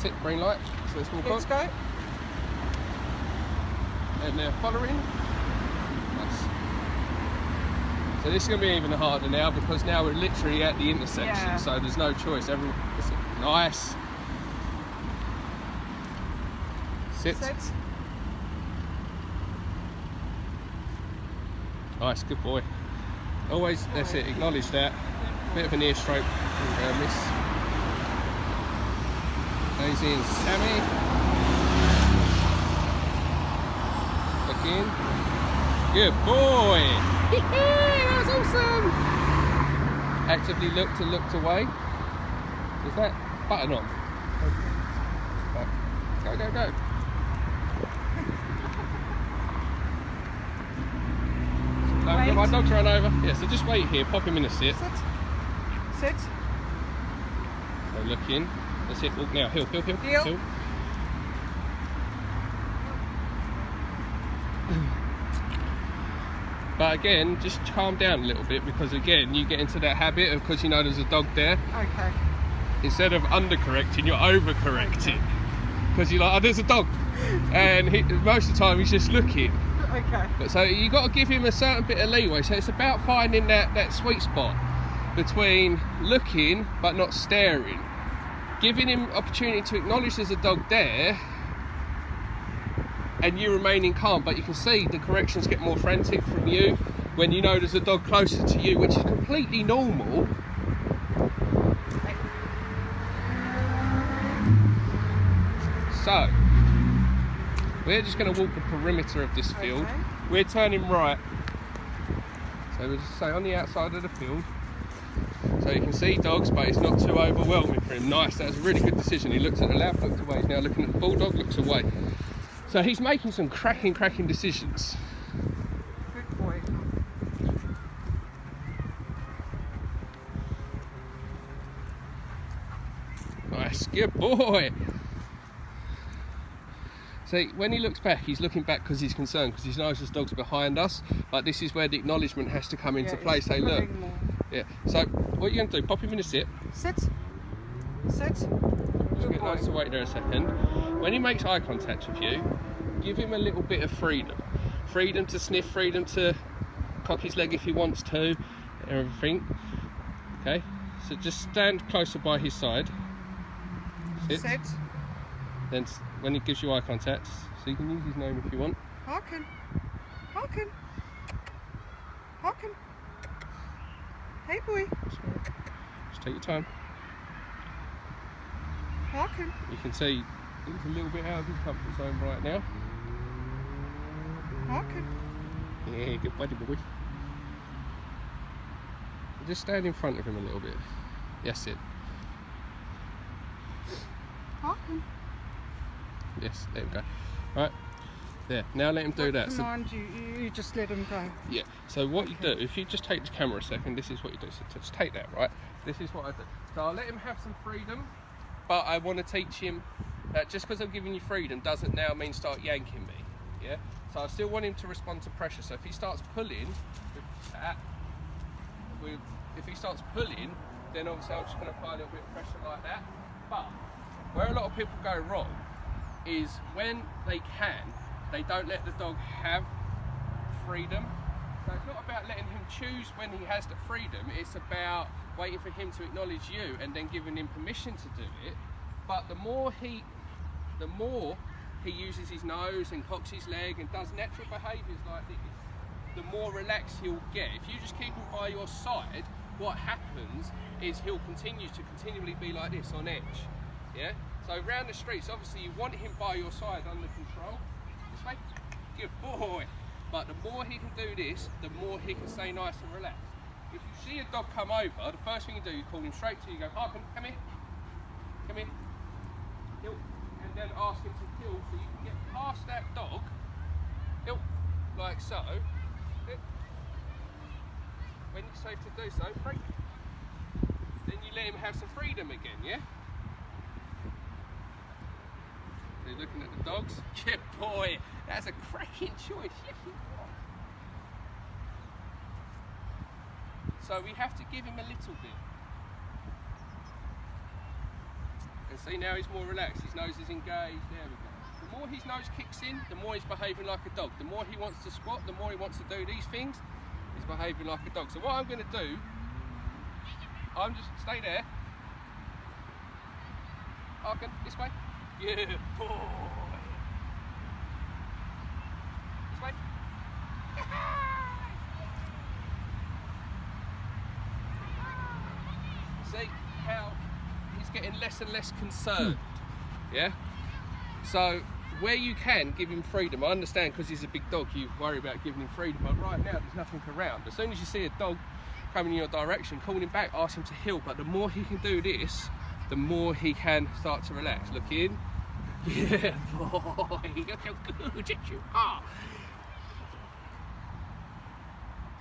That's it, green light. So let's walk Let's on. go. And they're following. Nice. So this is going to be even harder now because now we're literally at the intersection, so there's no choice. Nice. Sit. Nice, good boy. Always, that's it, acknowledge that. Bit of an ear stroke. Miss. Daisy and Sammy. Look in. Good boy. That was awesome. Actively looked and looked away. Is that button on? Go, go, go. No, my dog's run over. Yeah, so just wait here, pop him in a sit. Sit. So look in. That's it, walk now. Hill, hill, hill. Heel. Hill. But again, just calm down a little bit because again, you get into that habit of, because you know there's a dog there. Okay. Instead of undercorrecting, you're overcorrecting. Because you're like, oh, there's a dog. And most of the time he's just looking. Okay. But so you got to give him a certain bit of leeway. So it's about finding that sweet spot between looking but not staring. Giving him opportunity to acknowledge there's a dog there and you remaining calm, but you can see the corrections get more frantic from you when you know there's a dog closer to you, which is completely normal. So we're just going to walk the perimeter of this field. Okay. We're turning right. So we'll just say on the outside of the field. So you can see dogs, but it's not too overwhelming for him. Nice, that was a really good decision. He looked at the left, looked away. He's now looking at the bulldog, looks away. So he's making some cracking decisions. Good boy. Nice, good boy. See, when he looks back, he's looking back because he's concerned, because he knows there's dogs behind us. But this is where the acknowledgement has to come into play. Say, look. Yeah. So what you're going to do, pop him in a sit. Sit. Sit. Just get nice to wait there a second. When he makes eye contact with you, give him a little bit of freedom. Freedom to sniff, freedom to cock his leg if he wants to, everything. Okay? So just stand closer by his side. Sit. Then when he gives you eye contact, so you can use his name if you want. Harken. Harken. Harken. Hey boy. Just take your time. Harken. You can see he's a little bit out of his comfort zone right now. Harken. Yeah, good buddy boy. Just stand in front of him a little bit. Yes, it. Harken. Yes, there we go. Right, there. Now let him do that. Command you just let him go. Yeah. So what you do, if you just take the camera a second, this is what you do. So just take that, right? This is what I do. So I'll let him have some freedom, but I want to teach him that just because I'm giving you freedom doesn't now mean start yanking me. Yeah. So I still want him to respond to pressure. So if he starts pulling with that, if he starts pulling, then obviously I'm just going to apply a little bit of pressure like that. But where a lot of people go wrong is when they can, they don't let the dog have freedom. So it's not about letting him choose when he has the freedom, it's about waiting for him to acknowledge you and then giving him permission to do it. But the more he uses his nose and cocks his leg and does natural behaviours like this, the more relaxed he'll get. If you just keep him by your side, what happens is he'll continue to continually be like this on edge. Yeah? So around the streets, obviously you want him by your side under control. This way. Good boy. But the more he can do this, the more he can stay nice and relaxed. If you see a dog come over, the first thing you do, you call him straight to you, go, Harken, come here. Come here. Hill. And then ask him to hill so you can get past that dog. Hill. Like so. Hill. When you're safe to do so, break. Then you let him have some freedom again, yeah? So you're looking at the dogs. Good boy, that's a cracking choice. Yes, it was. So we have to give him a little bit. Harkin. See, now he's more relaxed. His nose is engaged. There we go. The more his nose kicks in, the more he's behaving like a dog. The more he wants to squat, the more he wants to do these things, he's behaving like a dog. So what I'm going to do, I'm just stay there. Harkin, this way. Good boy. This way. See how he's getting less and less concerned. Yeah. So where you can give him freedom, I understand because he's a big dog, you worry about giving him freedom, but right now there's nothing around. As soon as you see a dog coming in your direction, call him back, ask him to heel. But the more he can do this, the more he can start to relax. Look in. Yeah, boy. Look how good you are.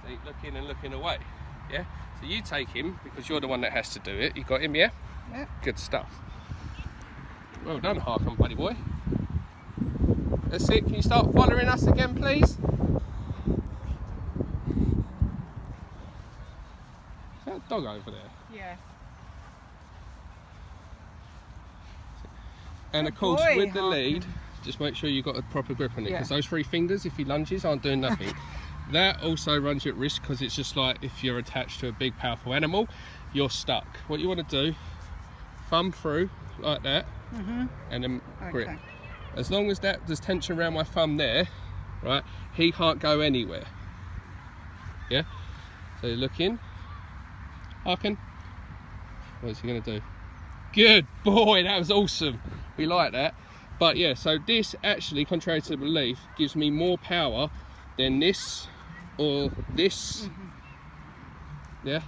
See, looking and looking away. Yeah. So you take him because you're the one that has to do it. You got him, yeah? Yeah. Good stuff. Well done, Harkin, buddy boy. That's it. Can you start following us again, please? Is that a dog over there? Yeah. And Good of course, boy, with the Harkin. lead, just make sure you've got a proper grip on it, Yeah. because those 3 fingers, if he lunges, aren't doing nothing. That also runs you at risk, because it's just like if you're attached to a big, powerful animal, you're stuck. What you want to do, thumb through like that, and then grip. Okay. As long as there's tension around my thumb there, right, he can't go anywhere. Yeah? So look in. Harkin. What is he going to do? Good boy, that was awesome. We like that. But yeah, so this actually, contrary to belief, gives me more power than this or this. Yeah?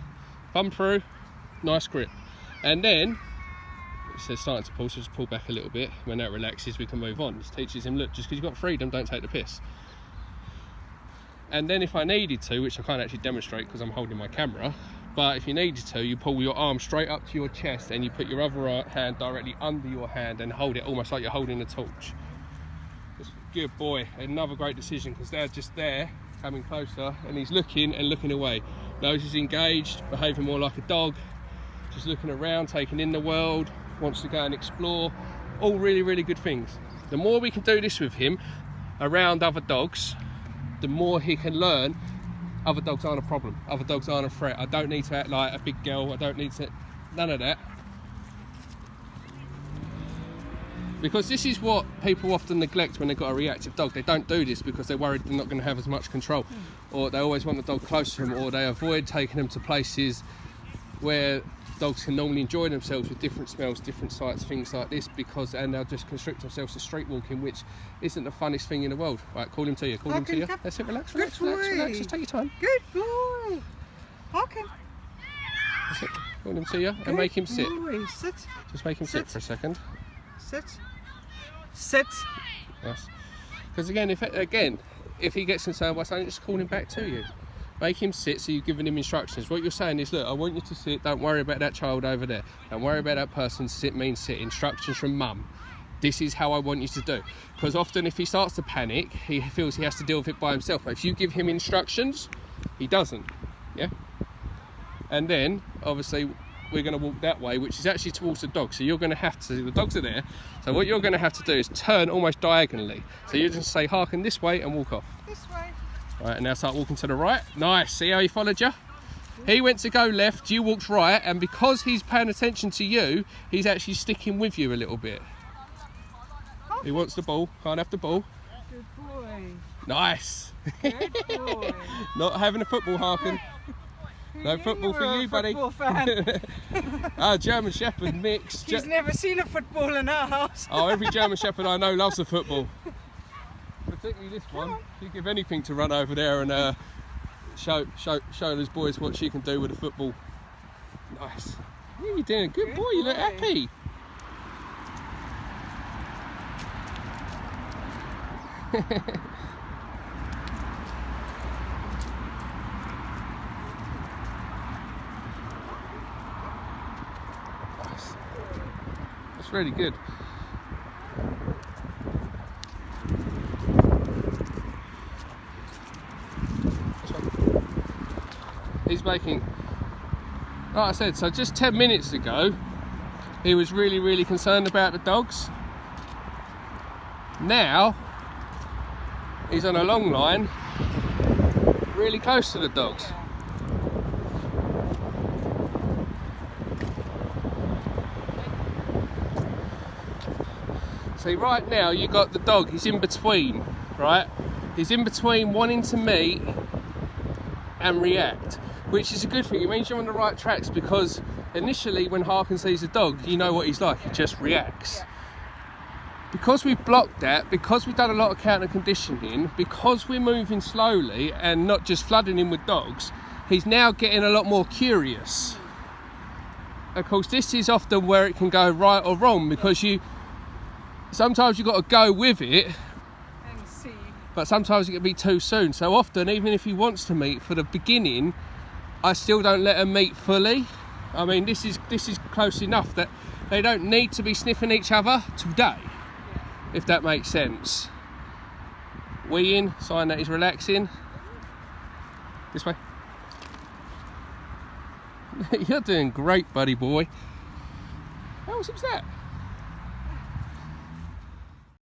Thumb through, nice grip. And then, it says starting to pull, so just pull back a little bit. When that relaxes, we can move on. This teaches him, look, just because you've got freedom, don't take the piss. And then if I needed to, which I can't actually demonstrate because I'm holding my camera, but if you needed to, you pull your arm straight up to your chest and you put your other hand directly under your hand and hold it almost like you're holding a torch. Good boy. Another great decision, because they're just there, coming closer, and he's looking and looking away. Nose is engaged, behaving more like a dog, just looking around, taking in the world, wants to go and explore. All really, really good things. The more we can do this with him around other dogs, the more he can learn other dogs aren't a problem, other dogs aren't a threat. I don't need to act like a big girl, I don't need to, none of that. Because this is what people often neglect when they've got a reactive dog. They don't do this because they're worried they're not going to have as much control, or they always want the dog close to them, or they avoid taking them to places where dogs can normally enjoy themselves with different smells, different sights, things like this, and they'll just constrict themselves to street walking, which isn't the funnest thing in the world. Right, call him to you, call him to you. That's it, relax, relax, relax, relax, just take your time. Good boy. Harkin. That's it, call him to you and make him sit. Boy. Sit. Just make him sit for a second. Sit. Sit. Yes. Because again, if he gets concerned by something, just call him back to you. Make him sit, so you've given him instructions. What you're saying is, look, I want you to sit, don't worry about that child over there. Don't worry about that person, sit means sit. Instructions from mum. This is how I want you to do. Because often if he starts to panic, he feels he has to deal with it by himself. But if you give him instructions, he doesn't. Yeah? And then, obviously, we're going to walk that way, which is actually towards the dog. So you're going to have to, the dogs are there. So what you're going to have to do is turn almost diagonally. So you just say, Harkin this way, and walk off. This way. Right, and now start walking to the right. Nice, see how he followed you? He went to go left, you walked right, and because he's paying attention to you, he's actually sticking with you a little bit. He wants the ball, can't have the ball. Good boy. Nice. Good boy. Not having a football, Harkin. No football for you, buddy. Fan. Ah, German Shepherd mix. He's never seen a football in our house. Oh, every German Shepherd I know loves the football. Particularly this one. She'd give anything to run over there and show those boys what she can do with a football. Nice. Yeah, you're doing a good boy. You look happy. Nice. That's really good. He's making, like I said, so just 10 minutes ago he was really, really concerned about the dogs. Now he's on a long line, really close to the dogs. See, right now you got the dog, he's in between, right? He's in between wanting to meet and react, which is a good thing. It means you're on the right tracks, because initially when Harkin sees a dog, you know what he's like, he just reacts. Because we've blocked that, because we've done a lot of counter conditioning, because we're moving slowly and not just flooding him with dogs, he's now getting a lot more curious. Of course, this is often where it can go right or wrong, because sometimes you've got to go with it, And see. but sometimes it can be too soon. So often, even if he wants to meet for the beginning, I still don't let him meet fully. I mean, this is close enough that they don't need to be sniffing each other today, if that makes sense. Weeing, sign that he's relaxing. This way. You're doing great, buddy boy. How was that?